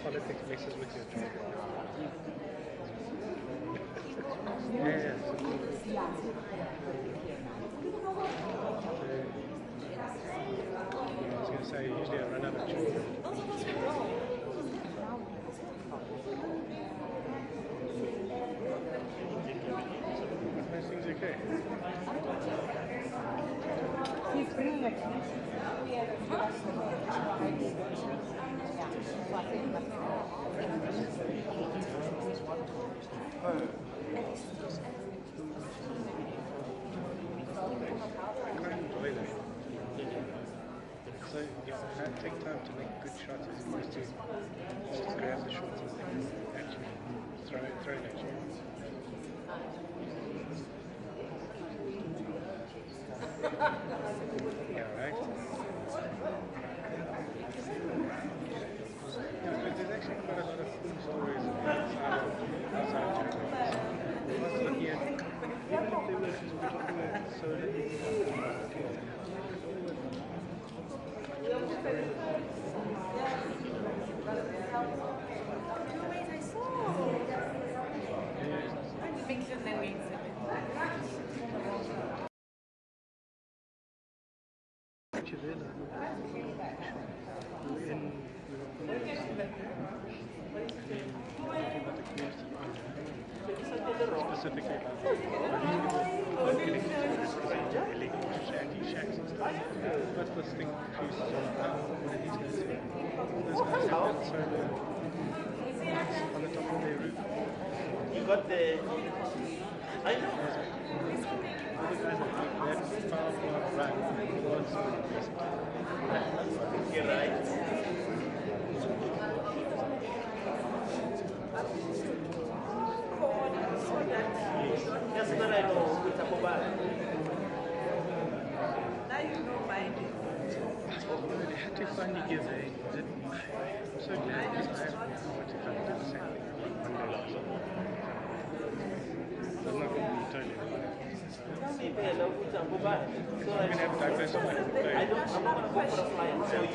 politics messes with your job. Yeah. I was going to say, usually I run out of children. Everything's okay. He's bringing a key. So if I take time to make good shots as opposed to just grab the shots and actually throw it at you. Yeah, right? Yeah, but there's actually quite a lot of cool stories outside Germany. I was looking at, even if they were just talking about solar, specifically about illegal anti-shacks and stuff. What's this thing produced one of these guys? Those guys have that solar on the top of their roof. You got the... I know. The guys that make that powerful run towards basically. You're right. That's what I know with Abuba. Now you know mine. They had to finally give I'm so glad because I want to kind of do the same thing one day last. I'm not going to be totally I'm going to have diversified. I'm not going to go for a flight, so you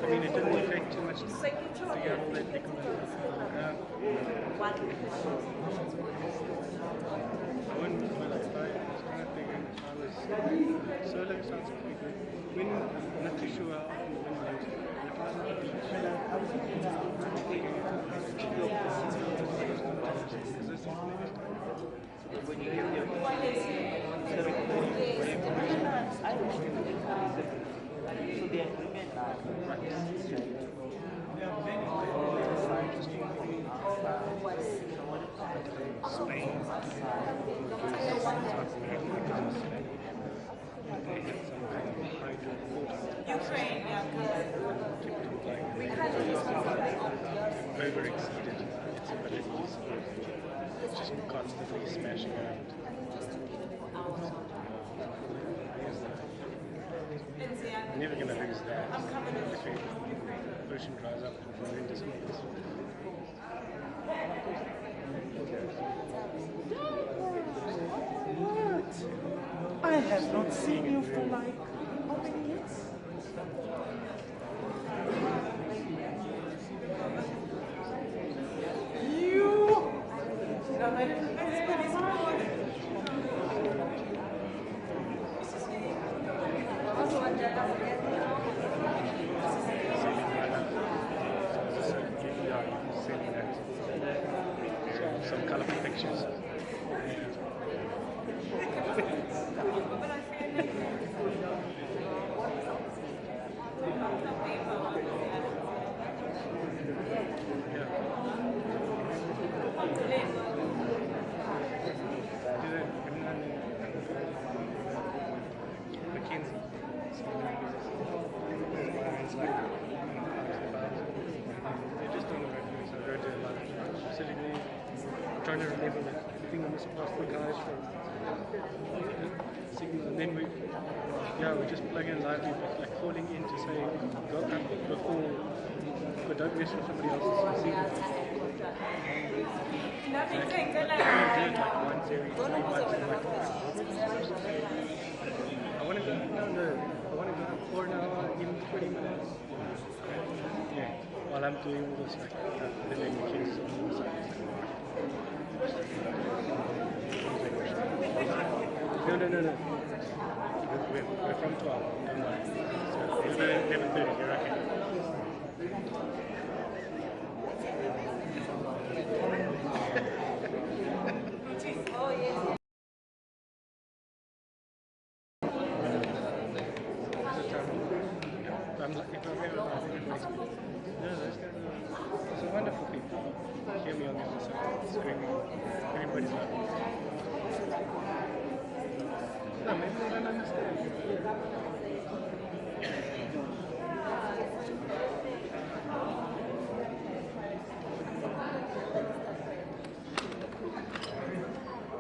I mean, it didn't affect too much to get all that nickel I wouldn't like I was kind of thinking solar sounds pretty good. When not too sure how often the wind blows, but if I was at the beach, when you give your so the agreement Spain. Ukraine, yeah. Over-exceeded its abilities. It's just constantly smashing around. You're never going to lose that. If the ocean dries up and the wind is moves. What? I have not seen you for like how many years? Some colourful pictures. Trying to remember everything on this past the guys from signals, and then we just plug in lively, but like calling in to say go up before, but don't mess with somebody else's signal. it like once every 3 months. I want to go. No. I want to go for an hour in 20 minutes. Yeah. While I'm doing all this like the languages on the side. No. We're from 12. Don't worry. So it's 11:30. You're okay. Those are wonderful people. Hear me on the other side, screaming. Everybody's laughing. No, maybe they don't understand.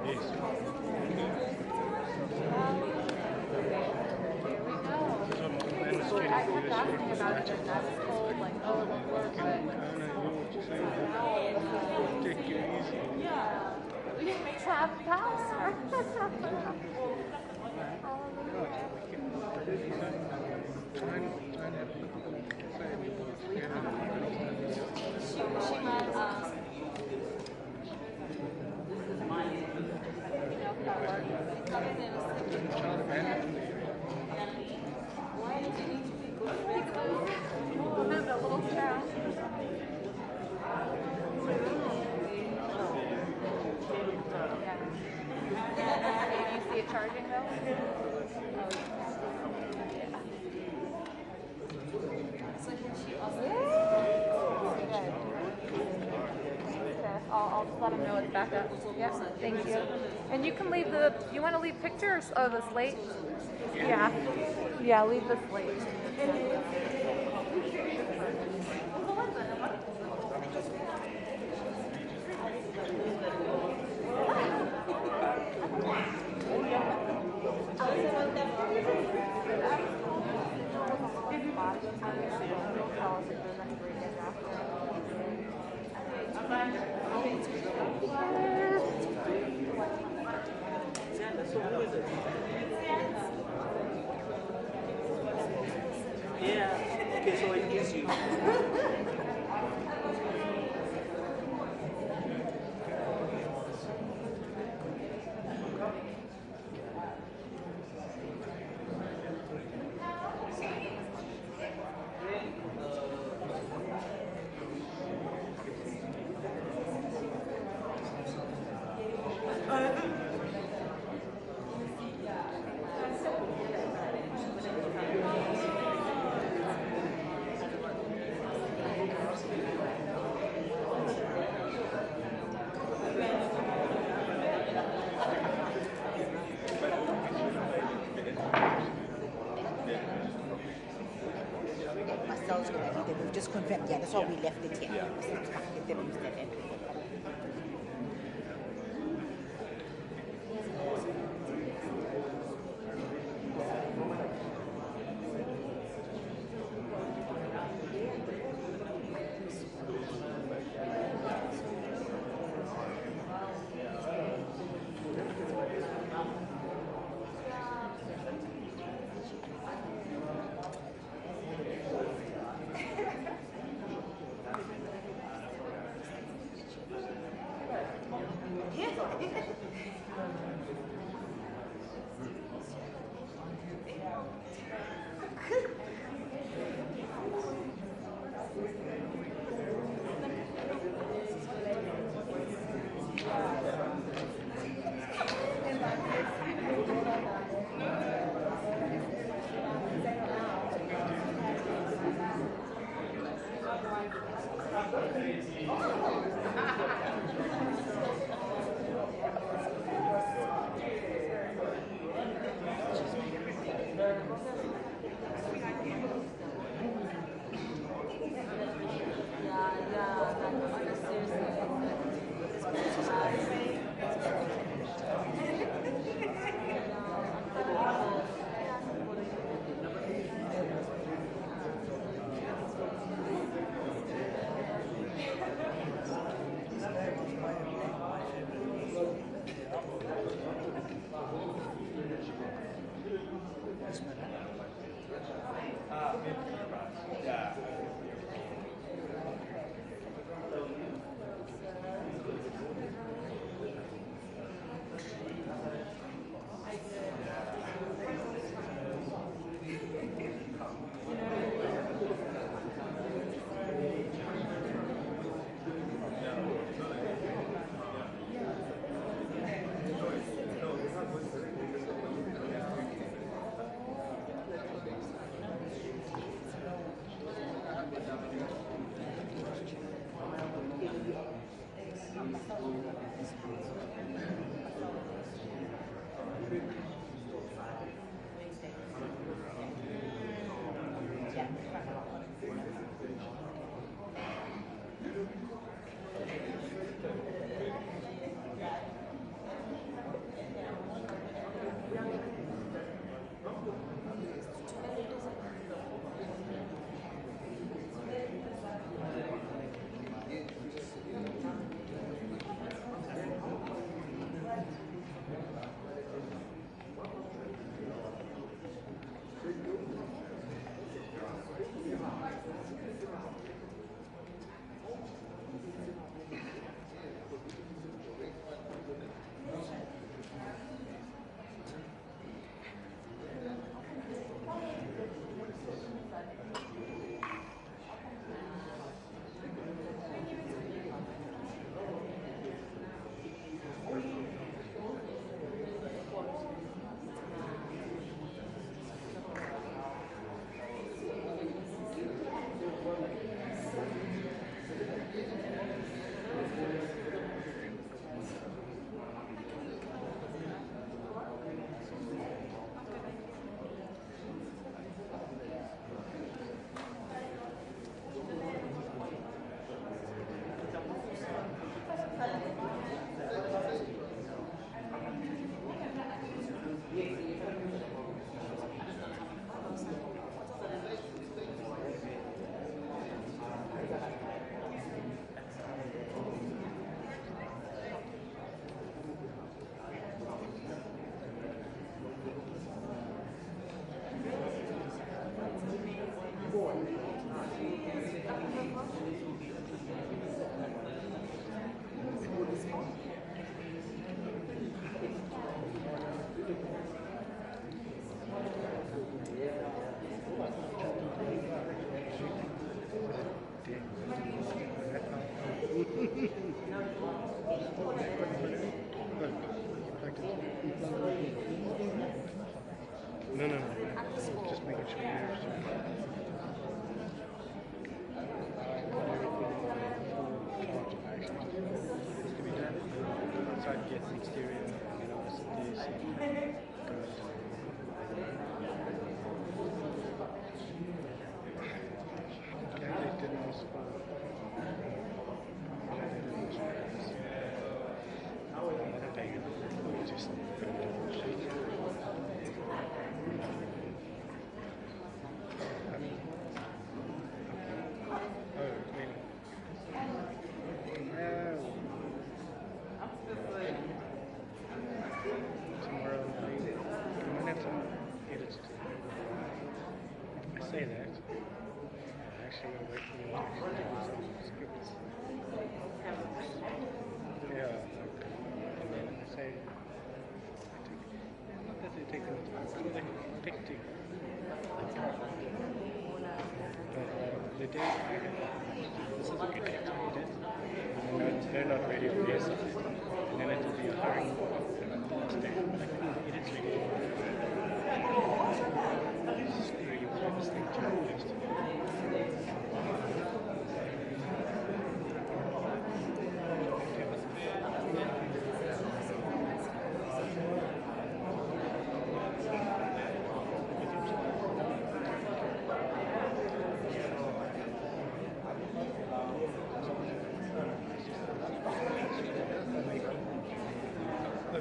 Yes. Take it easy. We have power. Charging though? I'll just let them know it's back up. Yes, thank you. And you can leave the, you want to leave pictures of the slate? Yeah. Yeah, leave the slate. Yeah. Okay, so it gives you. Just confirm, yeah, that's why we left it here. get the exterior, and then I'll sit there, see, go into yeah, they didn't ask for just I mean, oh, really? Tomorrow night, I might have some edits to do. I say that. I'm actually going to wait for you to give me some scripts. Yeah. And then I say, not that they take them to they pick two. But the day I have, this is a good day to read it. They're not ready on their side. And then it will be a hurry. And on the last day, I'm like, edit's ready. Screw you, we'll this thing to you first.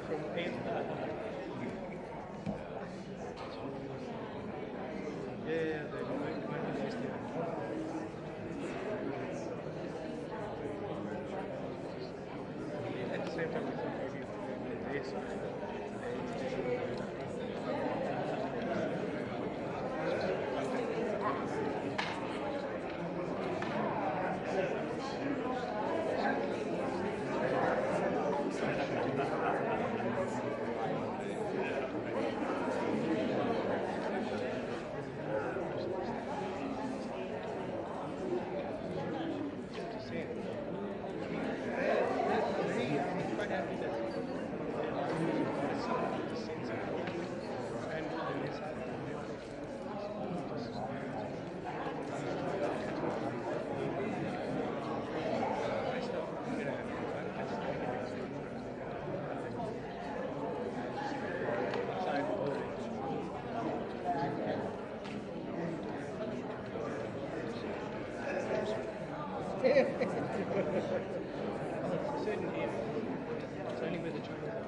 From Antony. Yeah, they might be nice there. At the same time, I think maybe they certain here. It's only where the Chinese are.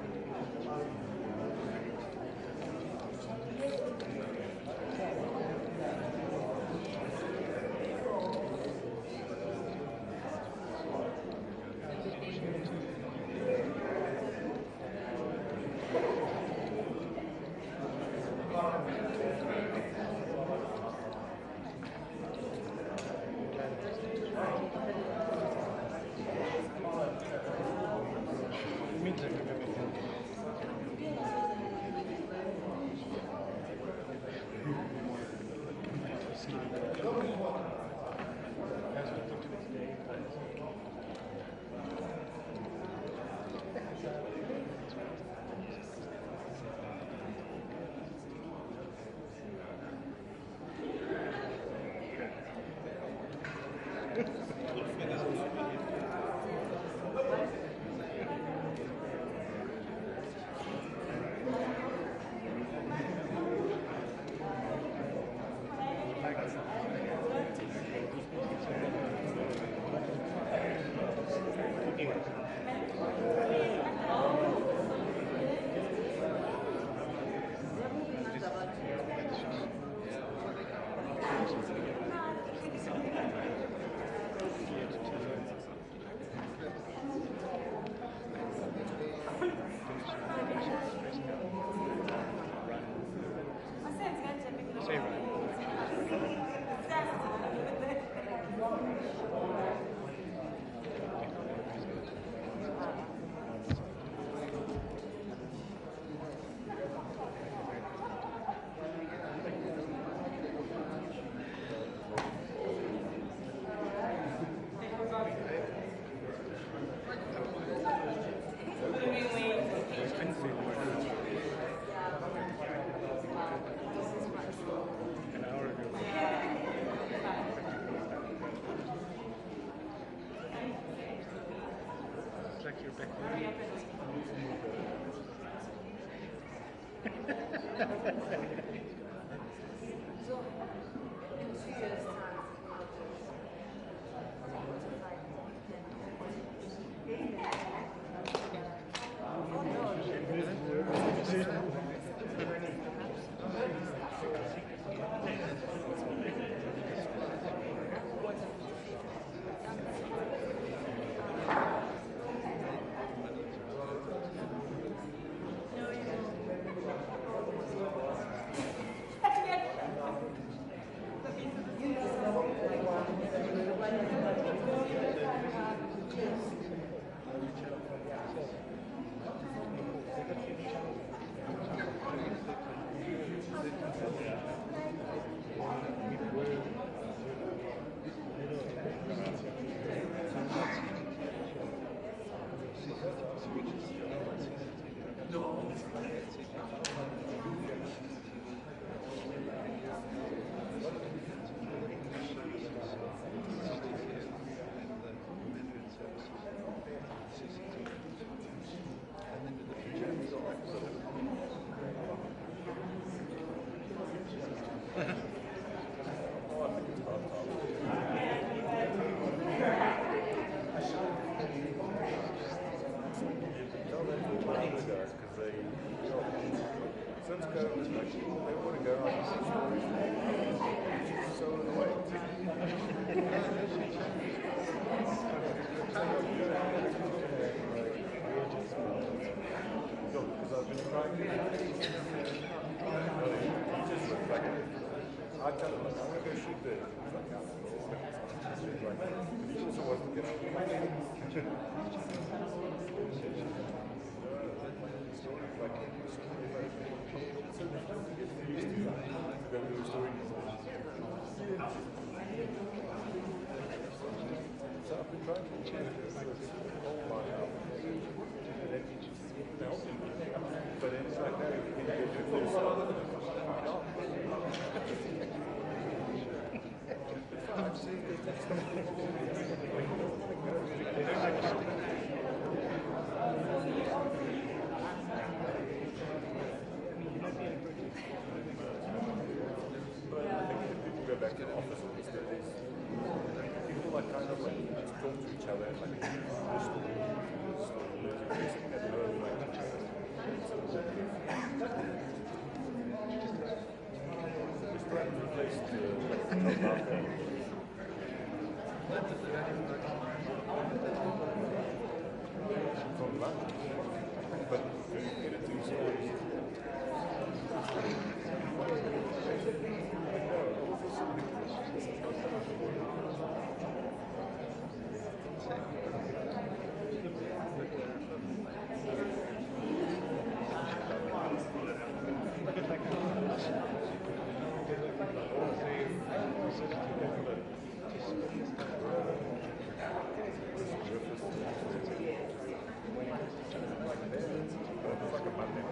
Like you're back there.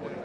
Like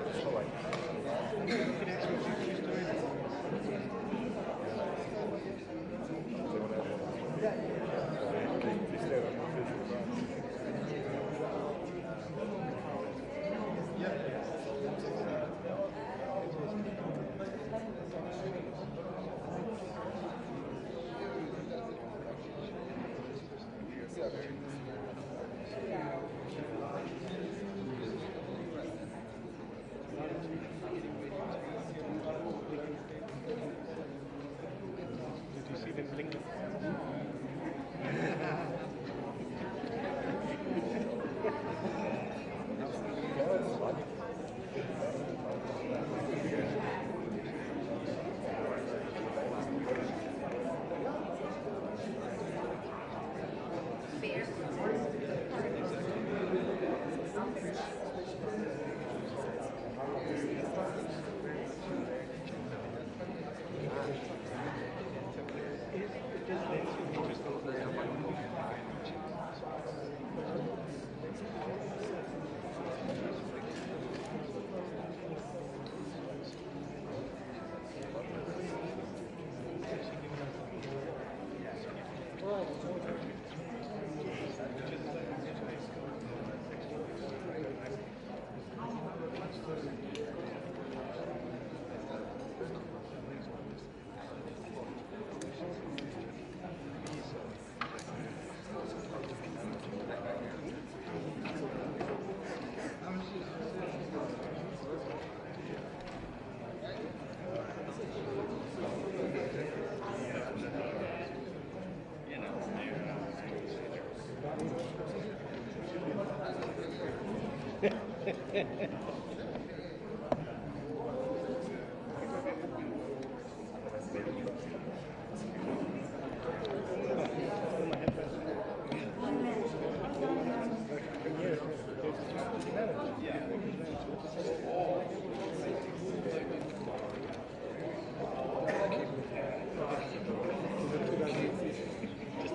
Just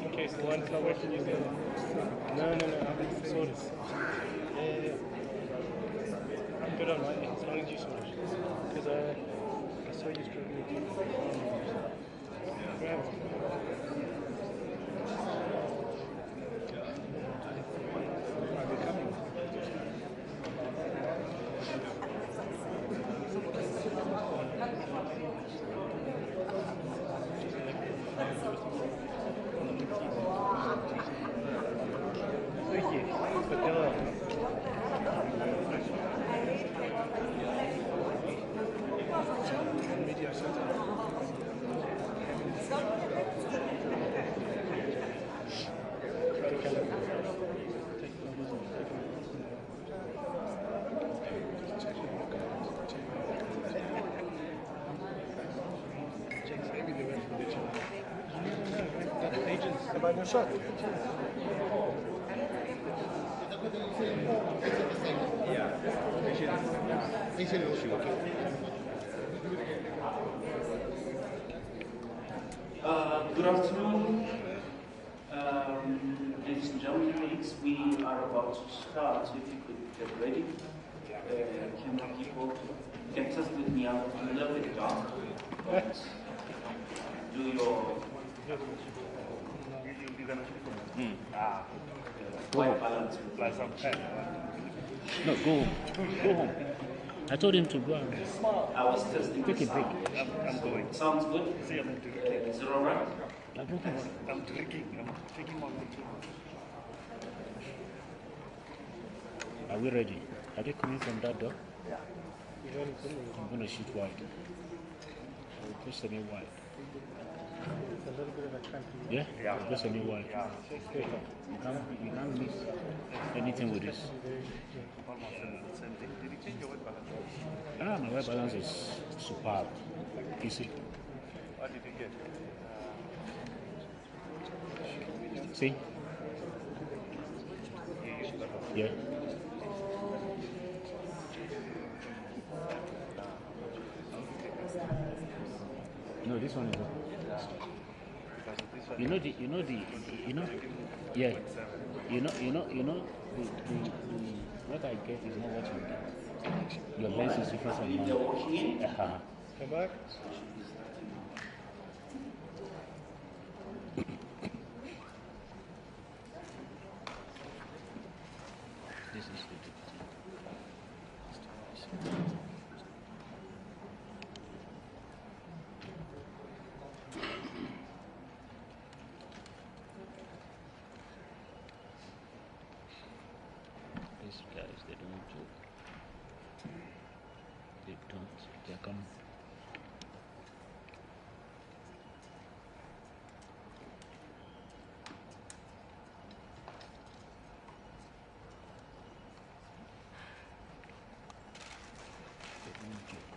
in case the line's not working, you can. No, I'm sorted. Yeah. I'm good on lighting, as long as you sort it. Because I saw you struggling to grab it. Are they coming? Thank you. Vanilla. Media center. Maybe they went for the channel. No, agents. About your shot. Good afternoon, ladies and gentlemen, colleagues. We are about to start. If you could get ready, camera people, you can test with me. I'm a little bit dark, but do your white balance. No, go home. Go home. I told him to go and I was testing take the a break. sound. I'm going. Sounds good? See, I'm drinking. Is it alright? I don't think I'm drinking. I'm taking one or two. Are we ready? Are they coming from that door? Yeah. You know anything? I'm going to shoot wide. I will push any wide. It's a little bit of a trampoline. Yeah? Yeah. I'll push any wide. Yeah. You can't miss anything with this. Almost the same thing. Did you change your white balance? My white balance is superb. Easy. What did you get? See? Yeah. No, this one is. You know, yeah. What I get is not what you get. Your lens is different from They're mine. walking in. Come back. This is good. These guys, they don't joke. They don't. They're coming. They don't joke.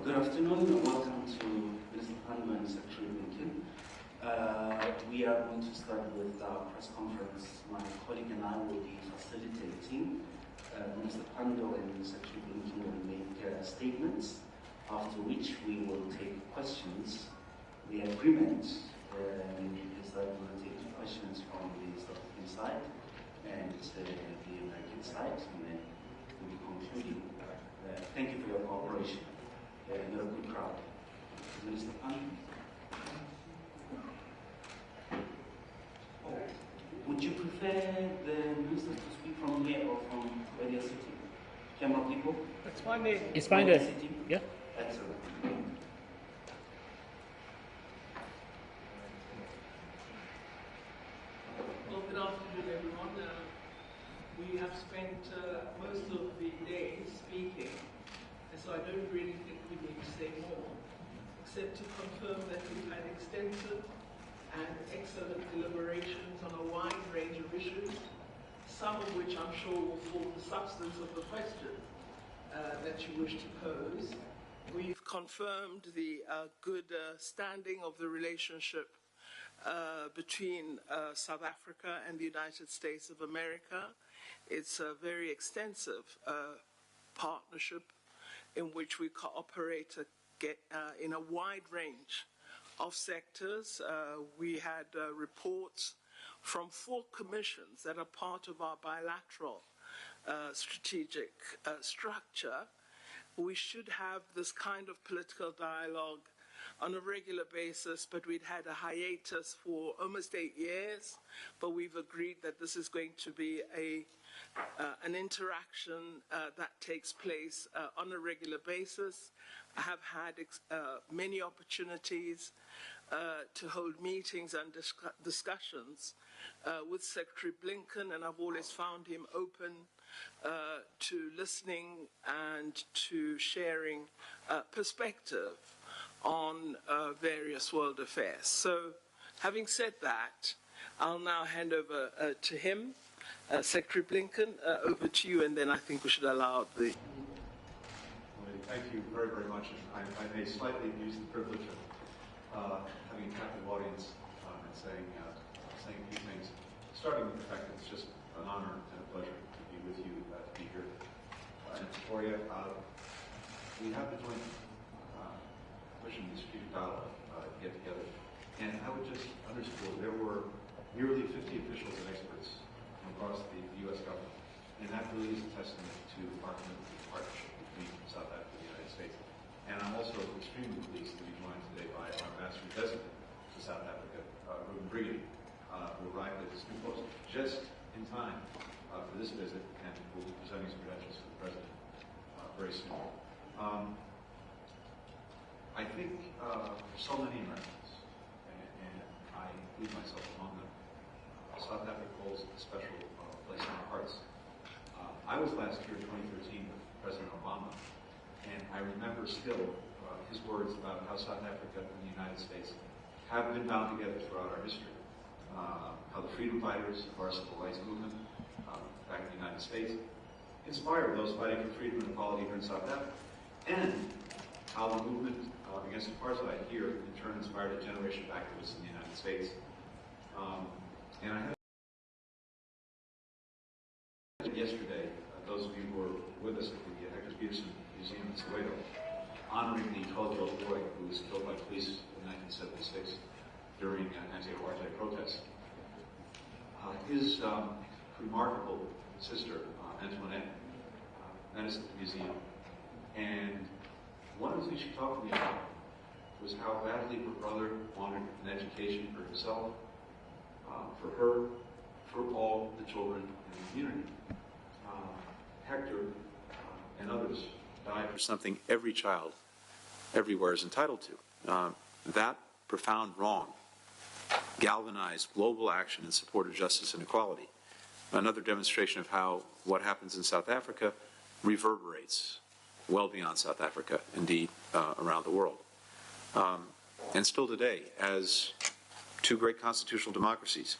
Good afternoon and welcome to Minister Antony and Secretary Blinken. We are going to start with our press conference. My colleague and I will be facilitating. Minister Pando and Secretary Blinken will make statements, after which we will take questions. The agreement is that we will take questions from the South African side and the American side, and then we'll be concluding. Thank you for your cooperation. You're a good crowd. Minister Pan? Would you prefer the ministers to speak from here or from where they're sitting? Camera people? It's fine there. It's fine there. Yeah? Excellent. Well, good afternoon, everyone. We have spent most of the day speaking said to confirm that we've had extensive and excellent deliberations on a wide range of issues, some of which I'm sure will form the substance of the question that you wish to pose. We've confirmed the good standing of the relationship between South Africa and the United States of America. It's a very extensive partnership in which we cooperate in a wide range of sectors. We had reports from 4 commissions that are part of our bilateral strategic structure. We should have this kind of political dialogue on a regular basis, but we'd had a hiatus for almost 8 years, but we've agreed that this is going to be an interaction that takes place on a regular basis. I have had many opportunities to hold meetings and discussions with Secretary Blinken, and I've always found him open to listening and to sharing perspective on various world affairs. So, having said that, I'll now hand over to him. Secretary Blinken, over to you, and then I think we should allow the... Thank you very, very much. I may slightly abuse the privilege of having a captive audience and saying a few things, starting with the fact that it's just an honor and a pleasure to be with you, to be here in Victoria. We have the joint pushing the strategic dialogue to get together. And I would just underscore, there were nearly 50 officials and experts from across the U.S. government. And that really is a testament to our commitment to the partnership between South Africa and the United States. And I'm also extremely pleased to be joined today by our ambassador designate to South Africa, Ruben Brigidi, who arrived at this new post just in time for this visit and will be presenting his credentials to the President very soon. I think so many Americans, and I include myself among them, South Africa holds a special place in our hearts. I was last year in 2013 with President Obama, and I remember still his words about how South Africa and the United States have been bound together throughout our history. How the freedom fighters of our civil rights movement back in the United States inspired those fighting for freedom and equality here in South Africa, and how the movement against apartheid here in turn inspired a generation of activists in the United States. And I had yesterday, those of you who were with us at the Hector Peterson Museum in Soweto, honoring the 12-year-old boy who was killed by police in 1976 during anti-apartheid protests. His remarkable sister, Antoinette, met us at the museum, and one of the things she talked to me about was how badly her brother wanted an education for himself, for her, for all the children in the community. Hector and others died for something every child everywhere is entitled to. That profound wrong galvanized global action in support of justice and equality. Another demonstration of how what happens in South Africa reverberates well beyond South Africa, indeed around the world. And still today, as 2 great constitutional democracies,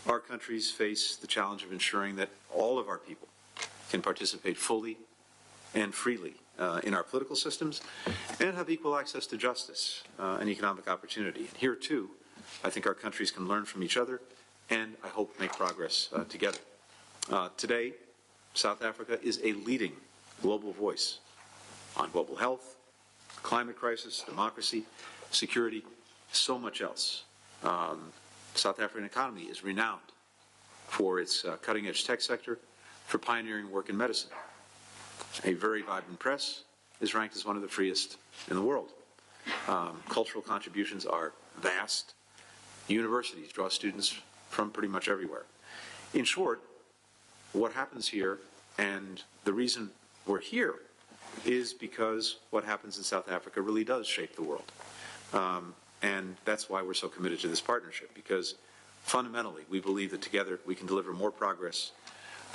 our countries face the challenge of ensuring that all of our people can participate fully and freely in our political systems and have equal access to justice and economic opportunity. And here, too, I think our countries can learn from each other and, I hope, make progress together. Today, South Africa is a leading global voice on global health, climate crisis, democracy, security, so much else. South African economy is renowned for its cutting-edge tech sector, for pioneering work in medicine. A very vibrant press is ranked as one of the freest in the world. Cultural contributions are vast. Universities draw students from pretty much everywhere. In short, what happens here, and the reason we're here, is because what happens in South Africa really does shape the world. And that's why we're so committed to this partnership, because fundamentally we believe that together we can deliver more progress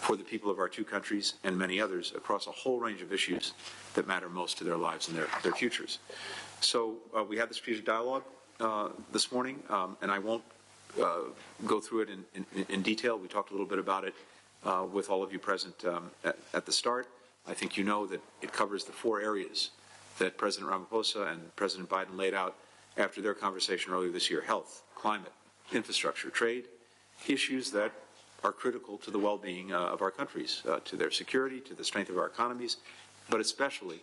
for the people of our two countries and many others across a whole range of issues that matter most to their lives and their futures. So we had the strategic dialogue this morning, and I won't go through it in detail. We talked a little bit about it with all of you present at the start. I think you know that it covers the 4 areas that President Ramaphosa and President Biden laid out after their conversation earlier this year: health, climate, infrastructure, trade, issues that are critical to the well-being of our countries, to their security, to the strength of our economies, but especially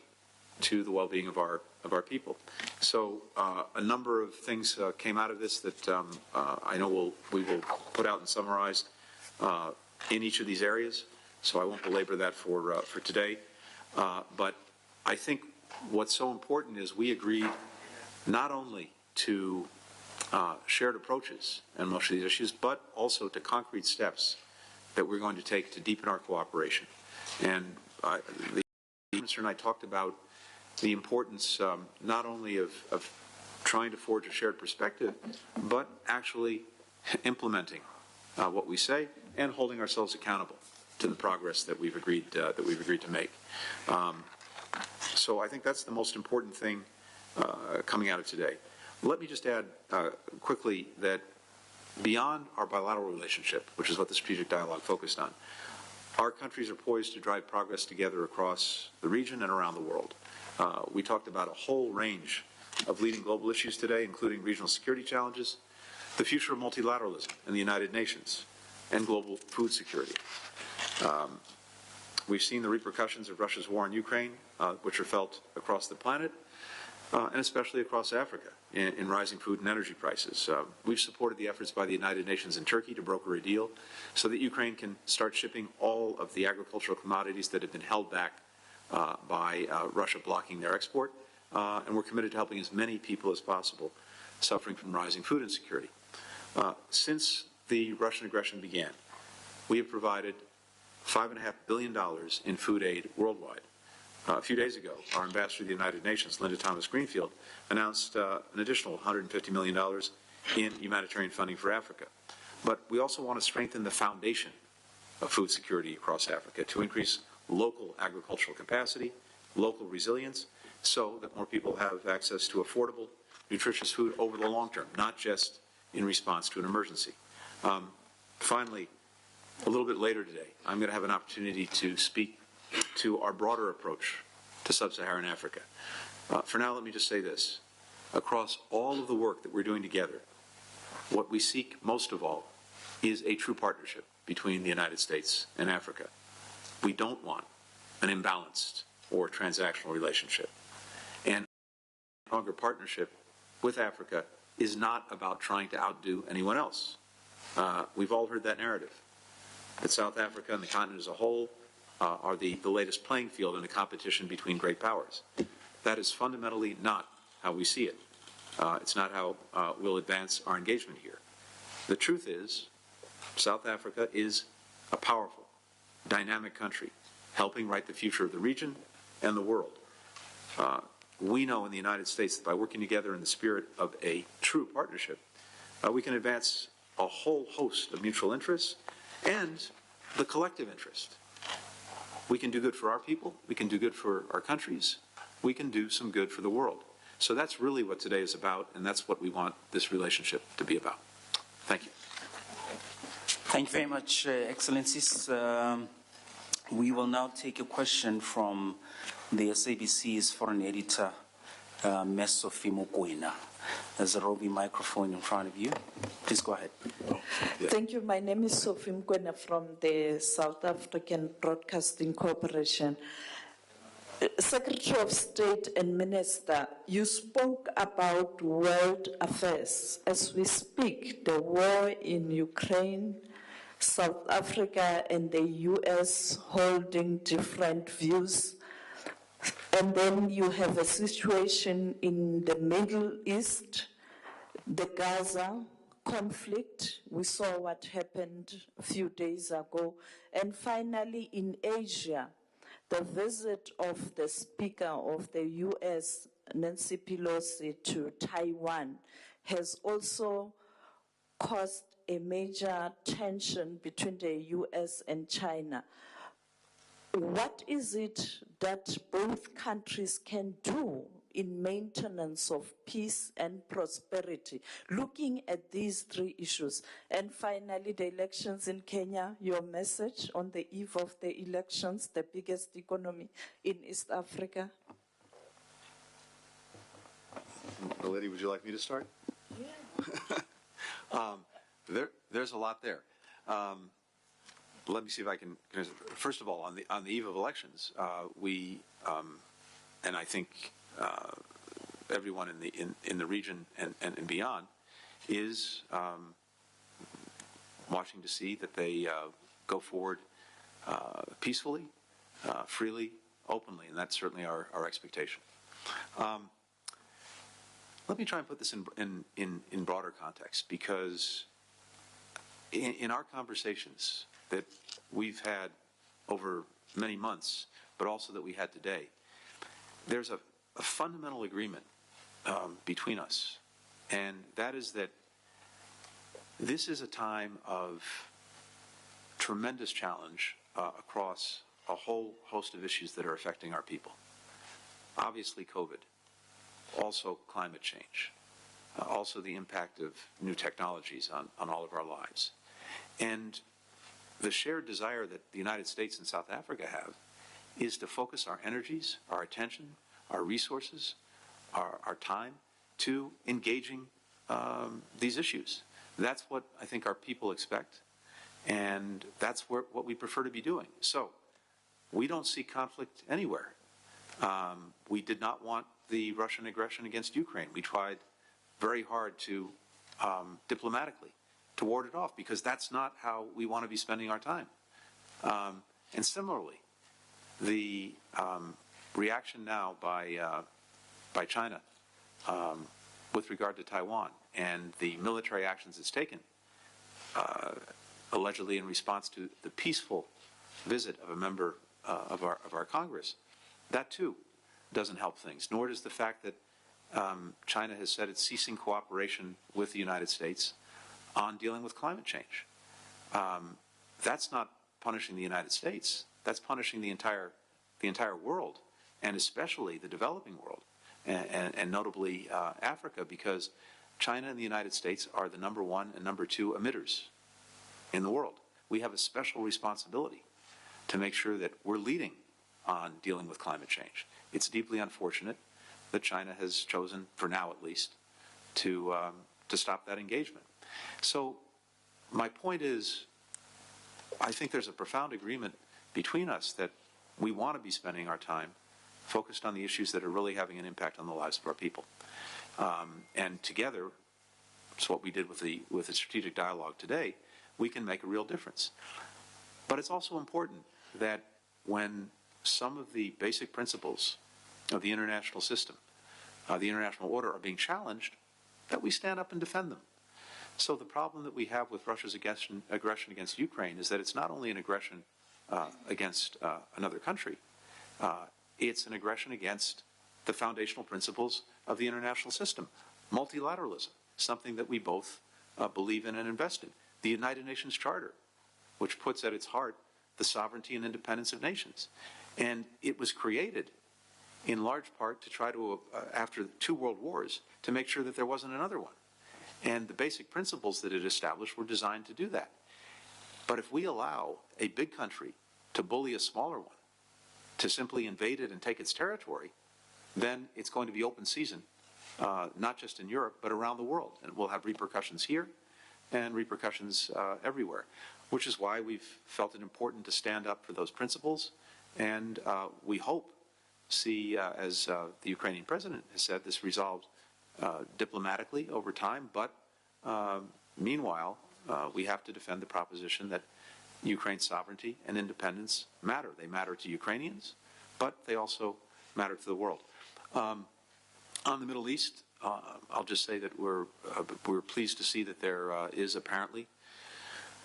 to the well-being of our people. So a number of things came out of this that I know we will put out and summarize in each of these areas. So I won't belabor that for today. But I think what's so important is we agreed not only to shared approaches on most of these issues, but also to concrete steps that we're going to take to deepen our cooperation. And the Minister and I talked about the importance not only of trying to forge a shared perspective, but actually implementing what we say and holding ourselves accountable to the progress that we've agreed to make. So I think that's the most important thing coming out of today. Let me just add quickly that beyond our bilateral relationship, which is what the strategic dialogue focused on, our countries are poised to drive progress together across the region and around the world. We talked about a whole range of leading global issues today, including regional security challenges, the future of multilateralism in the United Nations, and global food security. We've seen the repercussions of Russia's war in Ukraine, which are felt across the planet, and especially across Africa in rising food and energy prices. We've supported the efforts by the United Nations and Turkey to broker a deal so that Ukraine can start shipping all of the agricultural commodities that have been held back by Russia blocking their export, and we're committed to helping as many people as possible suffering from rising food insecurity. Since the Russian aggression began, we have provided $5.5 billion in food aid worldwide. A few days ago, our ambassador to the United Nations, Linda Thomas-Greenfield, announced an additional $150 million in humanitarian funding for Africa. But we also want to strengthen the foundation of food security across Africa to increase local agricultural capacity, local resilience, so that more people have access to affordable, nutritious food over the long term, not just in response to an emergency. Finally, a little bit later today, I'm going to have an opportunity to speak to our broader approach to sub-Saharan Africa. For now, let me just say this. Across all of the work that we're doing together, what we seek most of all is a true partnership between the United States and Africa. We don't want an imbalanced or transactional relationship. And a stronger partnership with Africa is not about trying to outdo anyone else. We've all heard that narrative, that South Africa and the continent as a whole are the latest playing field in a competition between great powers. That is fundamentally not how we see it. It's not how we'll advance our engagement here. The truth is, South Africa is a powerful, dynamic country, helping write the future of the region and the world. We know in the United States that by working together in the spirit of a true partnership, we can advance a whole host of mutual interests and the collective interest. We can do good for our people, we can do good for our countries, we can do some good for the world. So that's really what today is about, and that's what we want this relationship to be about. Thank you. Thank you very much, Excellencies. We will now take a question from the SABC's foreign editor, Ms. Sophie Mokoena. There's a roving microphone in front of you. Please go ahead. Thank you. My name is Sophie Mokoena from the South African Broadcasting Corporation. Secretary of State and Minister, you spoke about world affairs. As we speak, the war in Ukraine, South Africa and the US holding different views. And then you have a situation in the Middle East, the Gaza conflict. We saw what happened a few days ago. And finally, in Asia, the visit of the Speaker of the US, Nancy Pelosi, to Taiwan has also caused a major tension between the US and China. What is it that both countries can do in maintenance of peace and prosperity, looking at these three issues? And finally, the elections in Kenya, your message on the eve of the elections, the biggest economy in East Africa? Lady, would you like me to start? Yeah. There's a lot there. Let me see if I can. First of all, on the eve of elections, we and I think everyone in the region and beyond is watching to see that they go forward peacefully, freely, openly, and that's certainly our expectation. Let me try and put this in broader context, because in our conversations that we've had over many months, but also that we had today, there's a fundamental agreement between us, and that is that this is a time of tremendous challenge across a whole host of issues that are affecting our people. Obviously COVID, also climate change, also the impact of new technologies on all of our lives. And the shared desire that the United States and South Africa have is to focus our energies, our attention, our resources, our time to engaging these issues. That's what I think our people expect, and that's what we prefer to be doing. So we don't see conflict anywhere. We did not want the Russian aggression against Ukraine. We tried very hard to diplomatically to ward it off, because that's not how we want to be spending our time. And similarly, the reaction now by China with regard to Taiwan and the military actions it's taken, allegedly in response to the peaceful visit of a member of our Congress, that too doesn't help things, nor does the fact that China has said it's ceasing cooperation with the United States on dealing with climate change. That's not punishing the United States. That's punishing the entire world, and especially the developing world, and notably Africa, because China and the United States are the number one and number two emitters in the world. We have a special responsibility to make sure that we're leading on dealing with climate change. It's deeply unfortunate that China has chosen, for now at least, to stop that engagement. So my point is, I think there's a profound agreement between us that we want to be spending our time focused on the issues that are really having an impact on the lives of our people. And together, it's what we did with the strategic dialogue today, we can make a real difference. But it's also important that when some of the basic principles of the international system, the international order, are being challenged, that we stand up and defend them. So the problem that we have with Russia's aggression against Ukraine is that it's not only an aggression against another country, it's an aggression against the foundational principles of the international system. Multilateralism, something that we both believe in and invest in. The United Nations Charter, which puts at its heart the sovereignty and independence of nations. And it was created in large part to try to, after 2 world wars, to make sure that there wasn't another one. And the basic principles that it established were designed to do that. But if we allow a big country to bully a smaller one, to simply invade it and take its territory, then it's going to be open season, not just in Europe, but around the world. And we'll have repercussions here and repercussions everywhere, which is why we've felt it important to stand up for those principles. And we hope see, as the Ukrainian president has said, this resolved diplomatically over time. But meanwhile, we have to defend the proposition that Ukraine's sovereignty and independence matter. They matter to Ukrainians, but they also matter to the world. On the Middle East, I'll just say that we're pleased to see that there is apparently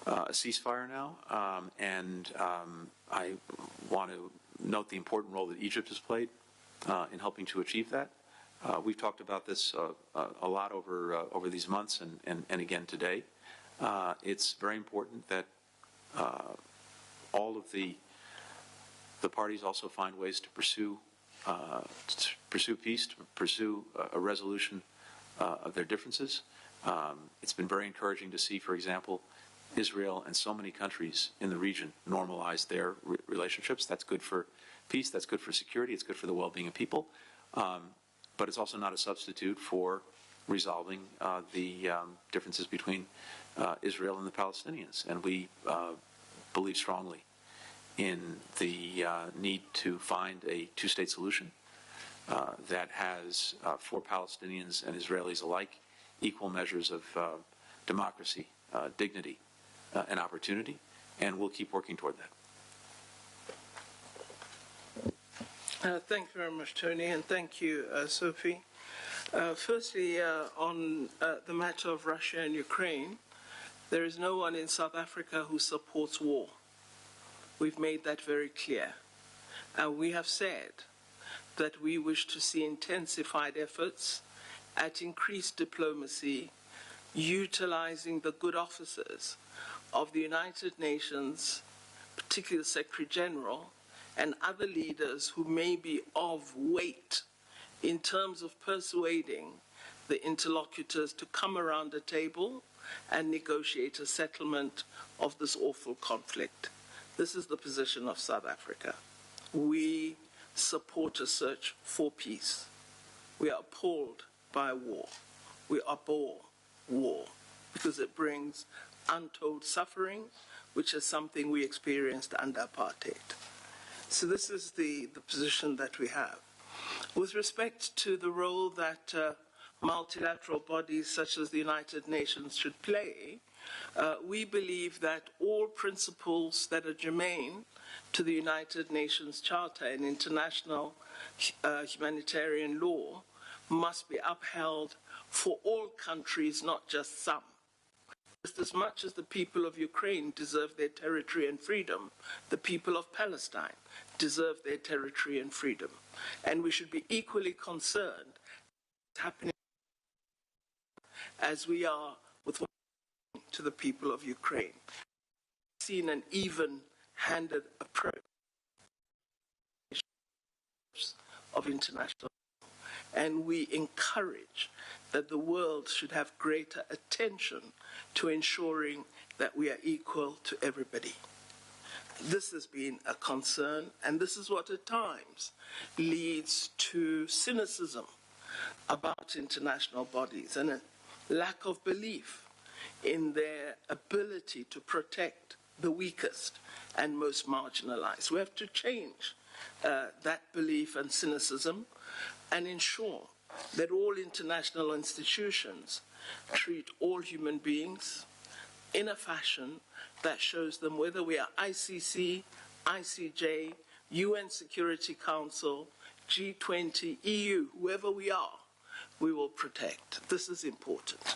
a ceasefire now, and I want to note the important role that Egypt has played in helping to achieve that. We've talked about this a lot over these months and again today. It's very important that all of the parties also find ways to pursue peace, to pursue a resolution of their differences. It's been very encouraging to see, for example, Israel and so many countries in the region normalize their relationships. That's good for peace, that's good for security, it's good for the well-being of people, but it's also not a substitute for resolving the differences between Israel and the Palestinians. And we believe strongly in the need to find a two-state solution that has, for Palestinians and Israelis alike, equal measures of democracy, dignity, and opportunity, and we'll keep working toward that. Thank you very much, Tony, and thank you, Sophie. Firstly, on the matter of Russia and Ukraine, there is no one in South Africa who supports war. We've made that very clear. And we have said that we wish to see intensified efforts at increased diplomacy, utilizing the good offices of the United Nations, particularly the Secretary General, and other leaders who may be of weight in terms of persuading the interlocutors to come around a table and negotiate a settlement of this awful conflict. This is the position of South Africa. We support a search for peace. We are appalled by war. We abhor war because it brings untold suffering, which is something we experienced under apartheid. So this is the position that we have. With respect to the role that multilateral bodies such as the United Nations should play, we believe that all principles that are germane to the United Nations Charter and international humanitarian law must be upheld for all countries, not just some. Just as much as the people of Ukraine deserve their territory and freedom, the people of Palestine deserve their territory and freedom. And we should be equally concerned what's happening as we are with what's happening to the people of Ukraine. We've seen an even-handed approach of international law, and we encourage that the world should have greater attention to ensuring that we are equal to everybody. This has been a concern, and this is what at times leads to cynicism about international bodies and a lack of belief in their ability to protect the weakest and most marginalized. We have to change that belief and cynicism and ensure that all international institutions treat all human beings in a fashion that shows them whether we are ICC, ICJ, UN Security Council, G20, EU, whoever we are, we will protect. This is important.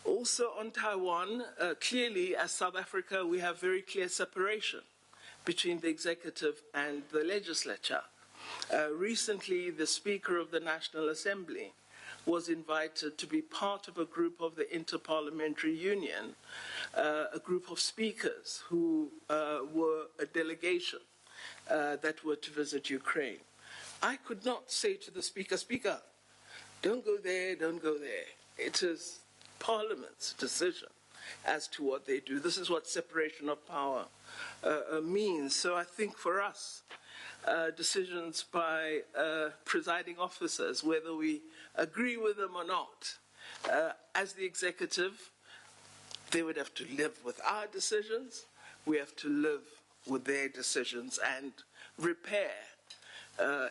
Also on Taiwan, clearly as South Africa, we have very clear separation between the executive and the legislature. Recently, the Speaker of the National Assembly was invited to be part of a group of the Interparliamentary Union, a group of speakers who were a delegation that were to visit Ukraine. I could not say to the Speaker, Speaker, don't go there, don't go there. It is Parliament's decision as to what they do. This is what separation of power means. So I think for us, decisions by presiding officers, whether we agree with them or not, as the executive, they would have to live with our decisions. We have to live with their decisions and repair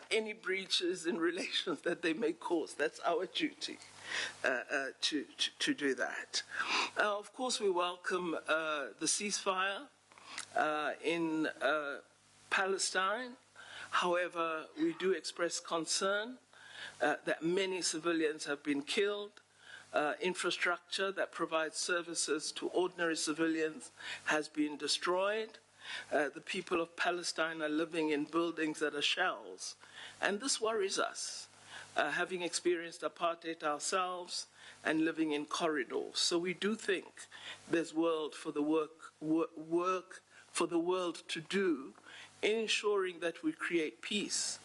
any breaches in relations that they may cause. That's our duty to do that. Of course, we welcome the ceasefire in Palestine. However, we do express concern that many civilians have been killed. Infrastructure that provides services to ordinary civilians has been destroyed. The people of Palestine are living in buildings that are shells. And this worries us. Having experienced apartheid ourselves and living in corridors. So we do think there's work for the world to do in ensuring that we create peace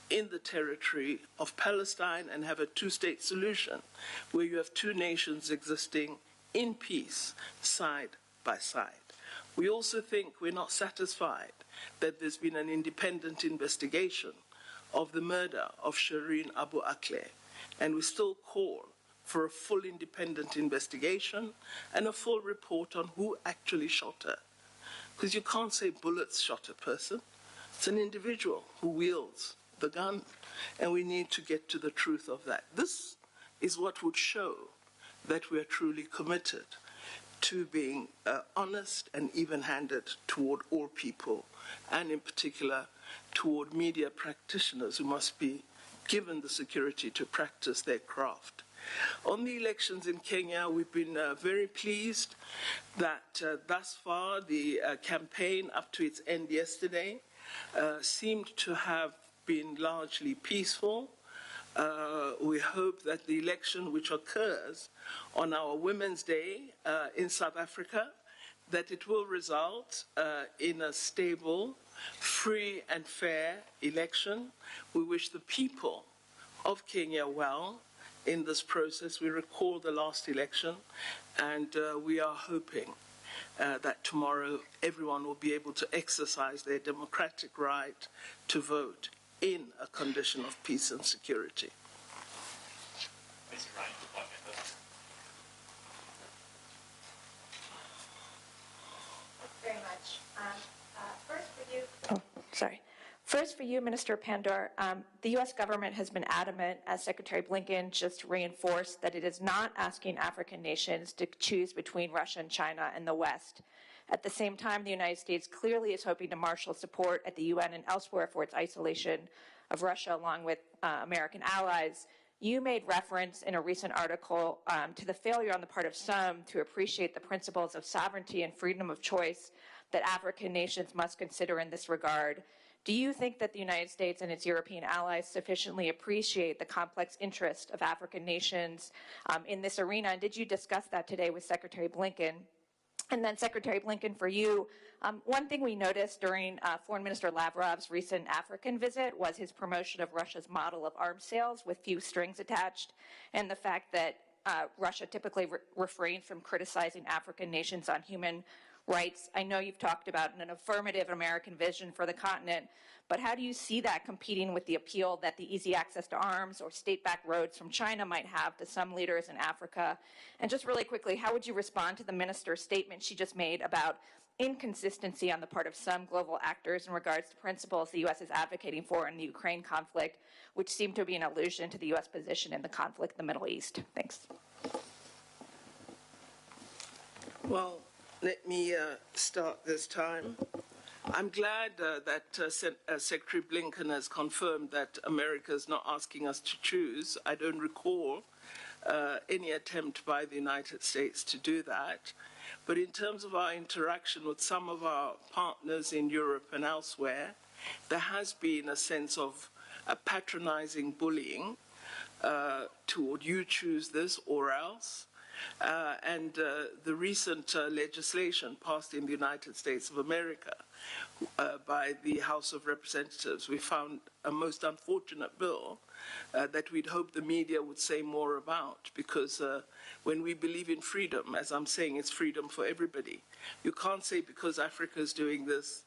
in the territory of Palestine and have a two-state solution where you have two nations existing in peace side by side. We also think we're not satisfied that there's been an independent investigation of the murder of Shireen Abu Akleh, and we still call for a full independent investigation and a full report on who actually shot her. Because you can't say bullets shot a person. It's an individual who wields the gun, and we need to get to the truth of that. This is what would show that we are truly committed to being honest and even-handed toward all people, and in particular toward media practitioners who must be given the security to practice their craft. On the elections in Kenya, we've been very pleased that thus far the campaign up to its end yesterday seemed to have been largely peaceful. We hope that the election which occurs on our Women's Day in South Africa, that it will result in a stable, free and fair election. We wish the people of Kenya well in this process. We recall the last election, and we are hoping that tomorrow everyone will be able to exercise their democratic right to vote in a condition of peace and security. Very much. First for you, Minister Pandor, the U.S. government has been adamant, as Secretary Blinken just reinforced, that it is not asking African nations to choose between Russia and China and the West. At the same time, the United States clearly is hoping to marshal support at the UN and elsewhere for its isolation of Russia along with American allies. You made reference in a recent article to the failure on the part of some to appreciate the principles of sovereignty and freedom of choice that African nations must consider in this regard. Do you think that the United States and its European allies sufficiently appreciate the complex interest of African nations in this arena? And did you discuss that today with Secretary Blinken? And then Secretary Blinken, for you, one thing we noticed during Foreign Minister Lavrov's recent African visit was his promotion of Russia's model of arms sales with few strings attached, and the fact that Russia typically refrains from criticizing African nations on human rights. I know you've talked about an affirmative American vision for the continent, but how do you see that competing with the appeal that the easy access to arms or state-backed roads from China might have to some leaders in Africa? And just really quickly, how would you respond to the minister's statement she just made about inconsistency on the part of some global actors in regards to principles the U.S. is advocating for in the Ukraine conflict, which seem to be an allusion to the U.S. position in the conflict in the Middle East? Thanks. Well, let me start this time. I'm glad that Secretary Blinken has confirmed that America is not asking us to choose. I don't recall any attempt by the United States to do that. But in terms of our interaction with some of our partners in Europe and elsewhere, there has been a sense of a patronizing bullying toward you choose this or else. And the recent legislation passed in the United States of America by the House of Representatives, we found a most unfortunate bill that we'd hope the media would say more about, because when we believe in freedom, as I'm saying, it's freedom for everybody. You can't say because Africa is doing this,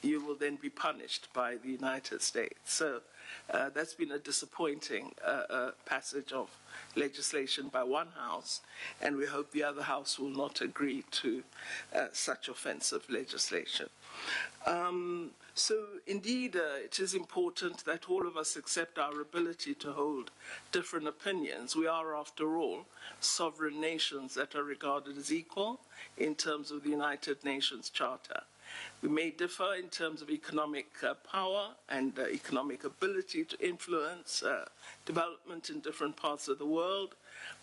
you will then be punished by the United States. So that's been a disappointing passage of legislation by one house, and we hope the other house will not agree to such offensive legislation. So indeed, it is important that all of us accept our ability to hold different opinions. We are, after all, sovereign nations that are regarded as equal in terms of the United Nations Charter. We may differ in terms of economic power and economic ability to influence development in different parts of the world,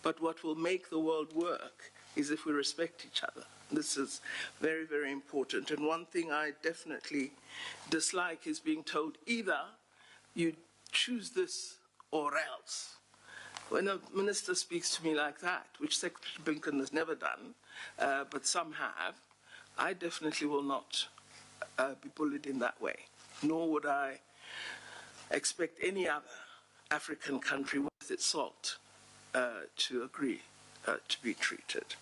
but what will make the world work is if we respect each other. This is very, very important. And one thing I definitely dislike is being told either you choose this or else. when a minister speaks to me like that, which Secretary Blinken has never done, but some have, I definitely will not be bullied in that way, nor would I expect any other African country worth its salt to agree to be treated.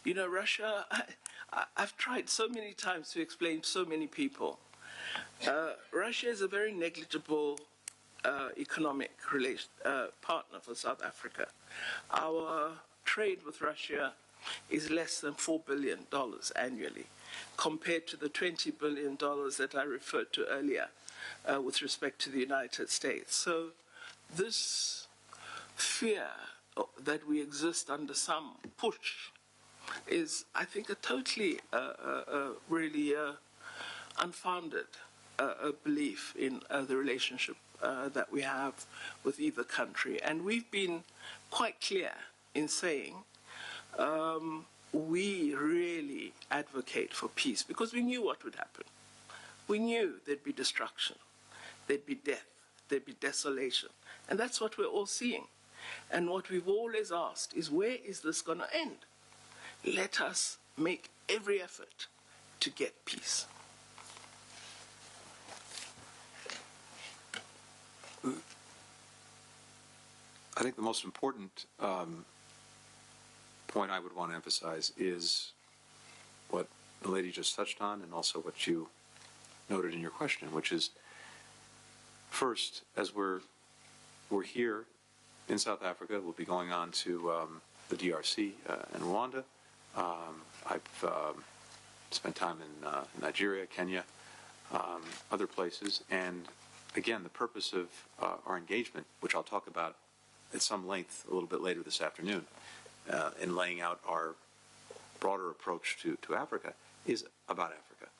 Russia, I've tried so many times to explain to so many people. Russia is a very negligible economic partner for South Africa. Our trade with Russia is less than $4 billion annually, compared to the $20 billion that I referred to earlier with respect to the United States. So this fear that we exist under some push is, I think, a totally really unfounded belief in the relationship that we have with either country. And we've been quite clear in saying we really advocate for peace because we knew what would happen. We knew there'd be destruction, there'd be death, there'd be desolation. And that's what we're all seeing. And what we've always asked is, where is this going to end? Let us make every effort to get peace. I think the most important point I would want to emphasize is what the lady just touched on, and also what you noted in your question, which is, first, as we're here in South Africa, we'll be going on to the DRC and Rwanda. I've spent time in Nigeria, Kenya, other places, and again, the purpose of our engagement, which I'll talk about at some length a little bit later this afternoon, in laying out our broader approach to Africa, is about Africa,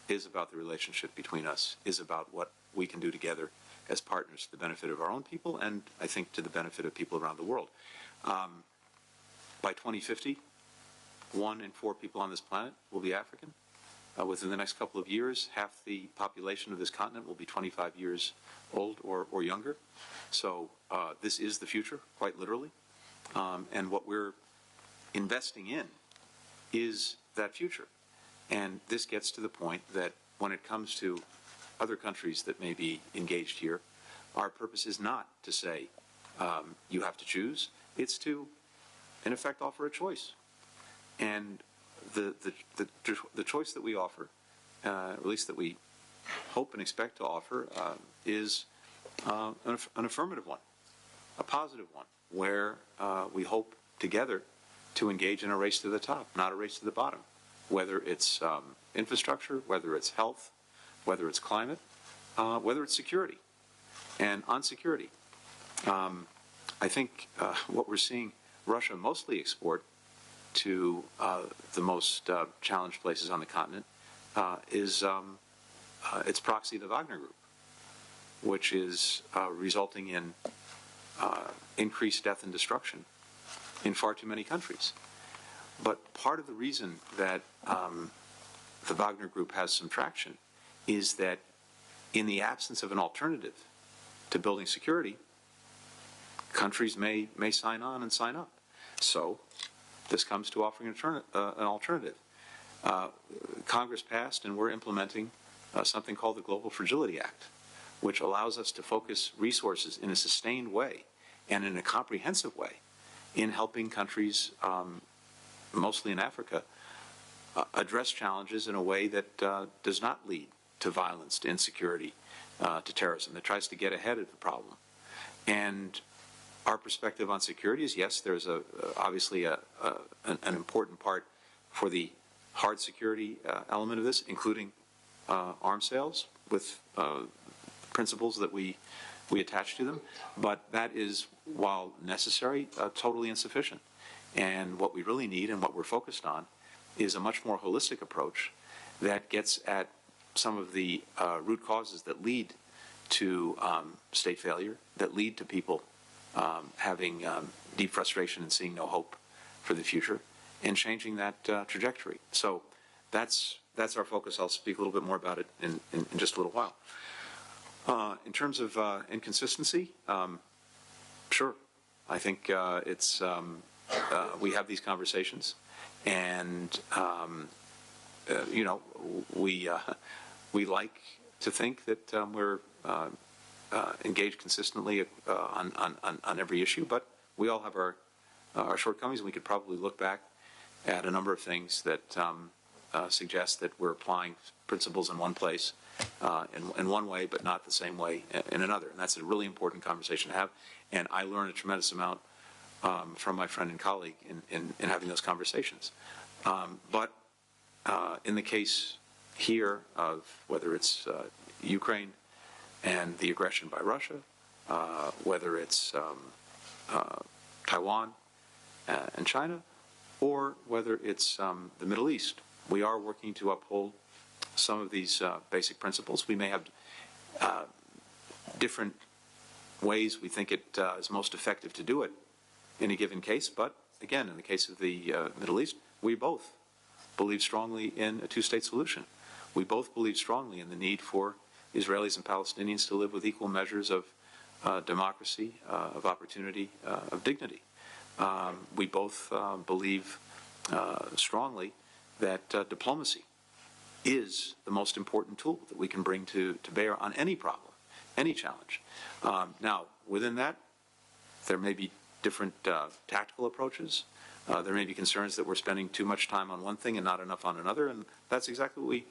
is about the relationship between us, is about what we can do together as partners to the benefit of our own people and, I think, to the benefit of people around the world. By 2050, 1 in 4 people on this planet will be African. Within the next couple of years, half the population of this continent will be 25 years old or younger. So this is the future, quite literally. And what we're investing in is that future. And this gets to the point that when it comes to other countries that may be engaged here, our purpose is not to say you have to choose. It's to, in effect, offer a choice. And the choice that we offer, at least that we hope and expect to offer, is an affirmative one, a positive one, where we hope together to engage in a race to the top, not a race to the bottom, whether it's infrastructure, whether it's health, whether it's climate, whether it's security. And on security, I think what we're seeing Russia mostly export to the most challenged places on the continent is its proxy, the Wagner Group, which is resulting in increased death and destruction in far too many countries. But part of the reason that the Wagner Group has some traction is that in the absence of an alternative to building security, countries may sign on and sign up. So this comes to offering an alternative. Congress passed, and we're implementing something called the Global Fragility Act, which allows us to focus resources in a sustained way and in a comprehensive way in helping countries, mostly in Africa, address challenges in a way that does not lead to violence, to insecurity, to terrorism, that tries to get ahead of the problem. And our perspective on security is, yes, there's obviously an important part for the hard security element of this, including arms sales with principles that we attach to them. But that is, while necessary, totally insufficient. And what we really need and what we're focused on is a much more holistic approach that gets at some of the root causes that lead to state failure, that lead to people having deep frustration and seeing no hope for the future, and changing that trajectory. So that's our focus. I'll speak a little bit more about it in just a little while. In terms of inconsistency, sure. I think we have these conversations, and we like to think that we're engaged consistently on every issue, but we all have our shortcomings, and we could probably look back at a number of things that suggest that we're applying principles in one place in one way, but not the same way in another. And that's a really important conversation to have. And I learn a tremendous amount from my friend and colleague in having those conversations. But in the case here of whether it's Ukraine and the aggression by Russia, whether it's Taiwan and China, or whether it's the Middle East, we are working to uphold some of these basic principles. We may have different ways we think it is most effective to do it in a given case, but again, in the case of the Middle East, we both believe strongly in a two-state solution. We both believe strongly in the need for Israelis and Palestinians to live with equal measures of democracy, of opportunity, of dignity. We both believe strongly that diplomacy is the most important tool that we can bring to bear on any problem, any challenge. Now, within that, there may be different tactical approaches. There may be concerns that we're spending too much time on one thing and not enough on another, and that's exactly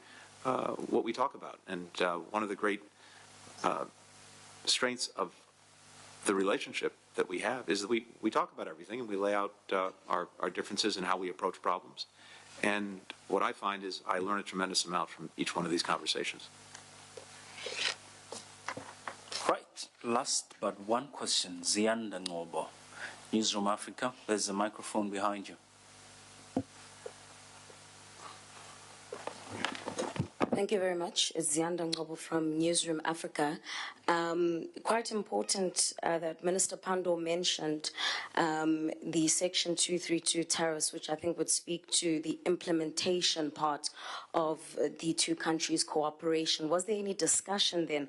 what we talk about. And one of the great strengths of the relationship that we have is that we talk about everything, and we lay out our differences in how we approach problems. And what I find is I learn a tremendous amount from each one of these conversations. Right. Last but one question, Zianda Ngobo, Newsroom Africa. There's a microphone behind you. Thank you very much. It's Zianda Ngobo from Newsroom Africa. Quite important that Minister Pandor mentioned the Section 232 tariffs, which I think would speak to the implementation part of the two countries' cooperation. Was there any discussion then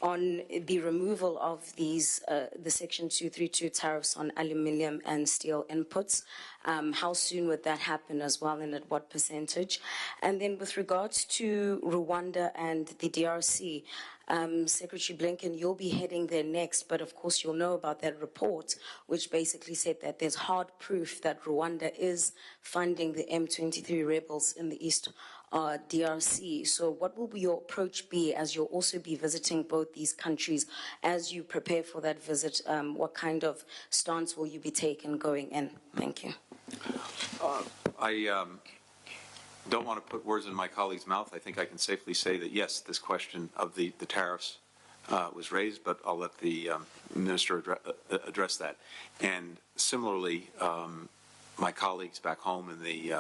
on the removal of these, the Section 232 tariffs on aluminium and steel inputs? How soon would that happen as well, and at what percentage? And then with regards to Rwanda and the DRC, Secretary Blinken, you'll be heading there next, but of course you'll know about that report, which basically said that there's hard proof that Rwanda is funding the M23 rebels in the East DRC. So what will your approach be as you'll also be visiting both these countries? As you prepare for that visit, what kind of stance will you be taking going in? Thank you. I don't want to put words in my colleague's mouth. I think I can safely say that, yes, this question of the tariffs was raised, but I'll let the minister address that. And similarly, my colleagues back home in the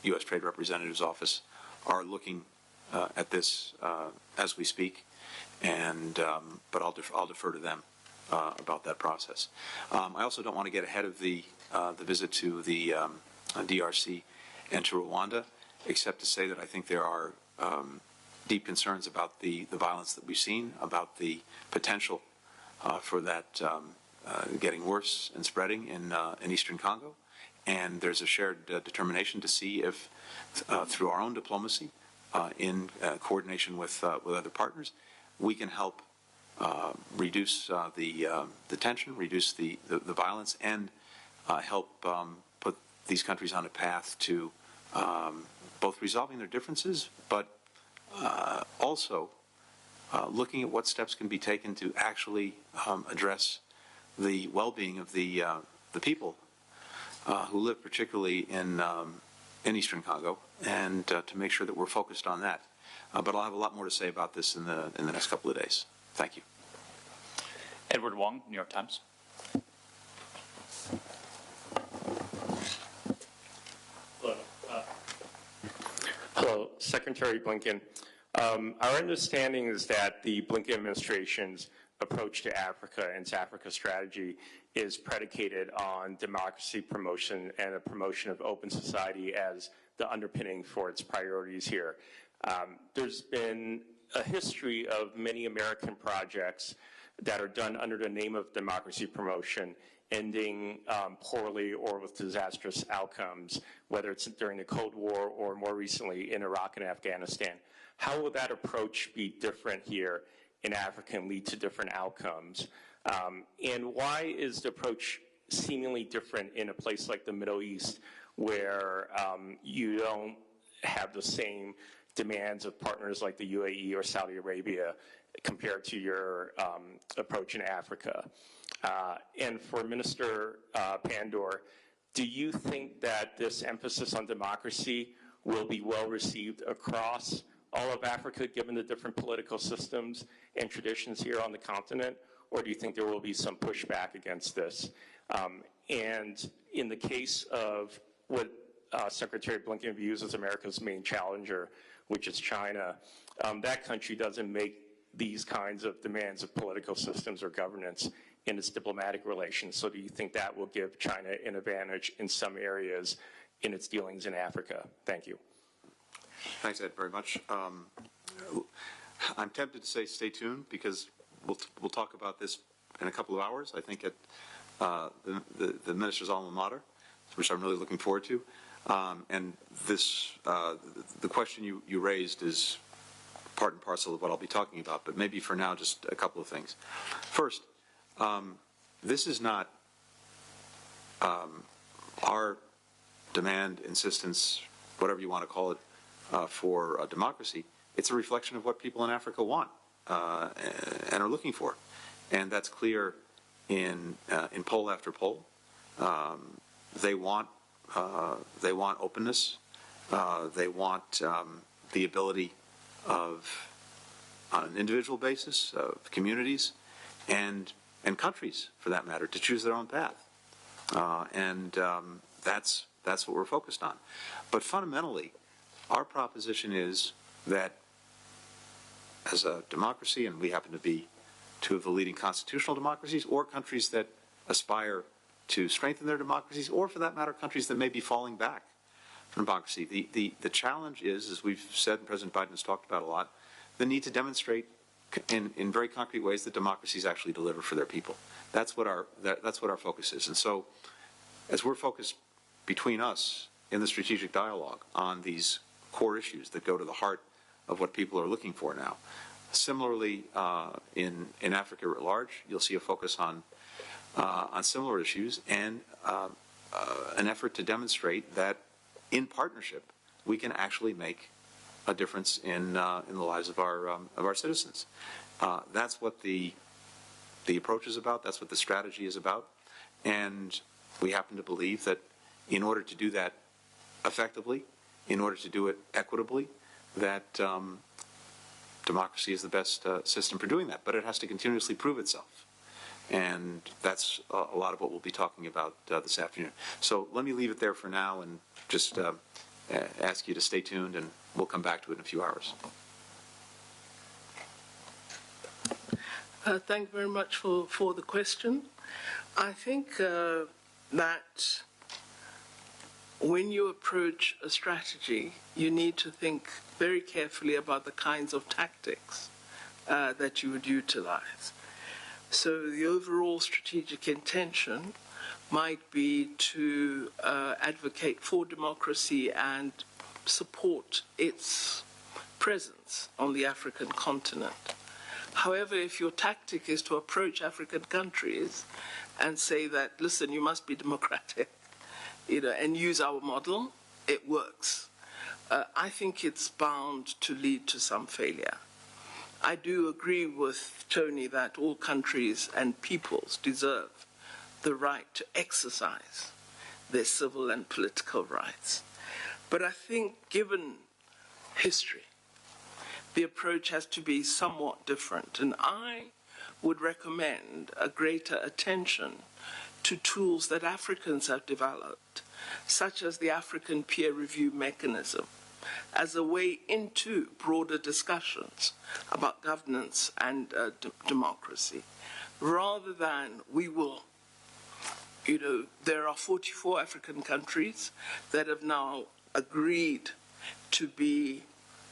U.S. Trade Representative's office are looking at this as we speak, and but I'll defer to them about that process. I also don't want to get ahead of the visit to the DRC and to Rwanda, except to say that I think there are deep concerns about the violence that we've seen, about the potential for that getting worse and spreading in Eastern Congo. And there's a shared determination to see if, through our own diplomacy, in coordination with other partners, we can help reduce the tension, reduce the violence, and help put these countries on a path to both resolving their differences, but also looking at what steps can be taken to actually address the well-being of the people who live particularly in Eastern Congo, and to make sure that we're focused on that. But I'll have a lot more to say about this in the next couple of days. Thank you. Edward Wong, New York Times. Hello, Secretary Blinken. Our understanding is that the Blinken administration's approach to Africa and its Africa strategy is predicated on democracy promotion and a promotion of open society as the underpinning for its priorities here. There's been a history of many American projects that are done under the name of democracy promotion, ending poorly or with disastrous outcomes, whether it's during the Cold War or more recently in Iraq and Afghanistan. How will that approach be different here in Africa and lead to different outcomes? And why is the approach seemingly different in a place like the Middle East, where you don't have the same demands of partners like the UAE or Saudi Arabia compared to your approach in Africa? And for Minister Pandor, do you think that this emphasis on democracy will be well received across all of Africa, given the different political systems and traditions here on the continent, or do you think there will be some pushback against this? And in the case of what Secretary Blinken views as America's main challenger, which is China, that country doesn't make these kinds of demands of political systems or governance in its diplomatic relations. So do you think that will give China an advantage in some areas in its dealings in Africa? Thank you. Thanks, Ed, very much. I'm tempted to say stay tuned, because we'll talk about this in a couple of hours, I think, at the minister's alma mater, which I'm really looking forward to. And this, the question you raised is part and parcel of what I'll be talking about, but maybe for now just a couple of things. First, this is not our demand, insistence, whatever you want to call it, for democracy. It's a reflection of what people in Africa want and are looking for, and that's clear in poll after poll. They want openness. They want the ability of, on an individual basis, of communities and countries, for that matter, to choose their own path. That's what we're focused on. But fundamentally, our proposition is that as a democracy, and we happen to be two of the leading constitutional democracies, or countries that aspire to strengthen their democracies, or for that matter, countries that may be falling back from democracy. The challenge is, as we've said and President Biden has talked about a lot, the need to demonstrate in very concrete ways that democracies actually deliver for their people. That's what our focus is. And so, as we're focused between us in the strategic dialogue on these core issues that go to the heart of what people are looking for now, similarly in Africa at large, you'll see a focus on similar issues and an effort to demonstrate that in partnership we can actually make a difference in the lives of our citizens. That's what the approach is about. That's what the strategy is about. And we happen to believe that in order to do that effectively, in order to do it equitably, that democracy is the best system for doing that. But it has to continuously prove itself. And that's a lot of what we'll be talking about this afternoon. So let me leave it there for now and just ask you to stay tuned, and we'll come back to it in a few hours. Thank you very much for the question. I think that when you approach a strategy, you need to think very carefully about the kinds of tactics that you would utilize. So the overall strategic intention might be to advocate for democracy and support its presence on the African continent. However, if your tactic is to approach African countries and say that, listen, you must be democratic, and use our model, it works. I think it's bound to lead to some failure. I do agree with Tony that all countries and peoples deserve the right to exercise their civil and political rights. But I think, given history, the approach has to be somewhat different. And I would recommend a greater attention to tools that Africans have developed, such as the African peer review mechanism, as a way into broader discussions about governance and democracy, rather than we will, there are 44 African countries that have now agreed to be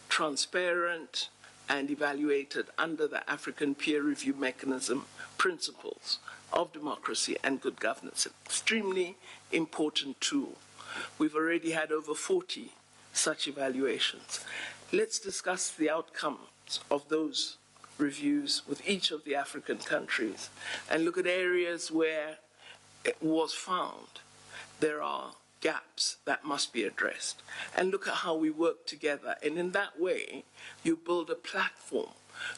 transparent and evaluated under the African peer review mechanism principles of democracy and good governance. An extremely important tool. We've already had over 40 such evaluations. Let's discuss the outcomes of those reviews with each of the African countries and look at areas where it was found there are gaps that must be addressed, and look at how we work together. And in that way, you build a platform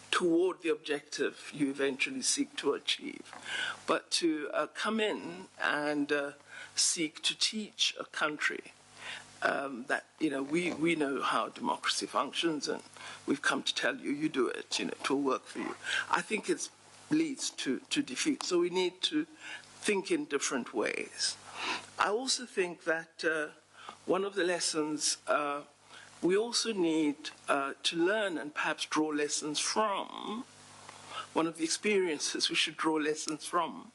toward the objective you eventually seek to achieve. But to come in and seek to teach a country that, we know how democracy functions, and we've come to tell you, you do it, it will work for you. I think it leads to defeat. So we need to think in different ways. I also think that one of the lessons we also need to learn and perhaps draw lessons from, one of the experiences we should draw lessons from,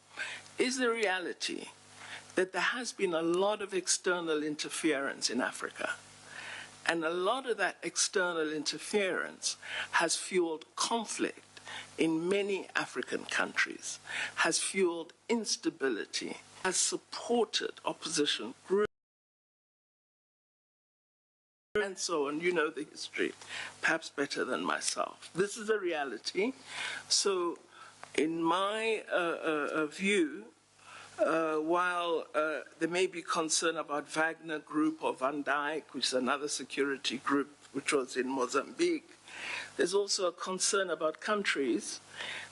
is the reality that there has been a lot of external interference in Africa. And a lot of that external interference has fueled conflict in many African countries, has fueled instability, has supported opposition groups, and so on. You know the history, perhaps better than myself. This is a reality. So in my view, while there may be concern about Wagner Group or Van Dijk, which is another security group which was in Mozambique, there's also a concern about countries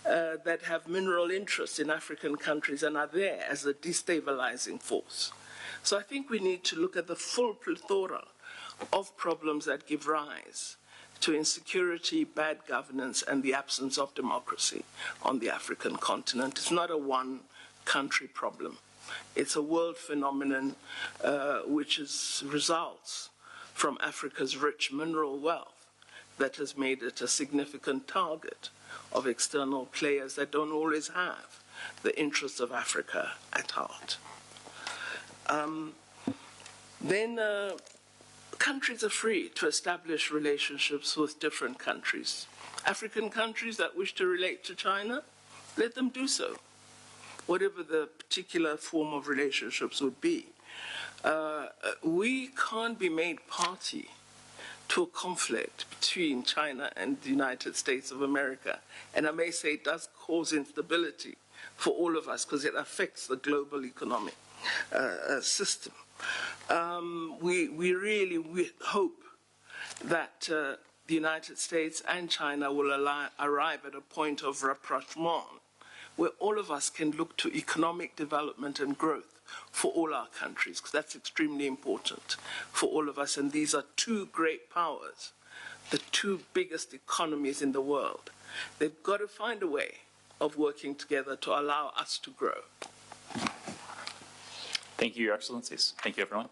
that have mineral interests in African countries and are there as a destabilizing force. So I think we need to look at the full plethora of problems that give rise to insecurity, bad governance, and the absence of democracy on the African continent. It's not a one-country problem. It's a world phenomenon which results from Africa's rich mineral wealth that has made it a significant target of external players that don't always have the interests of Africa at heart. Countries are free to establish relationships with different countries. African countries that wish to relate to China, let them do so, whatever the particular form of relationships would be. We can't be made party to a conflict between China and the United States of America. And I may say it does cause instability for all of us because it affects the global economic system. We really hope that the United States and China will arrive at a point of rapprochement where all of us can look to economic development and growth for all our countries, because that's extremely important for all of us. And these are two great powers, the two biggest economies in the world. They've got to find a way of working together to allow us to grow. Thank you, Your Excellencies. Thank you, everyone.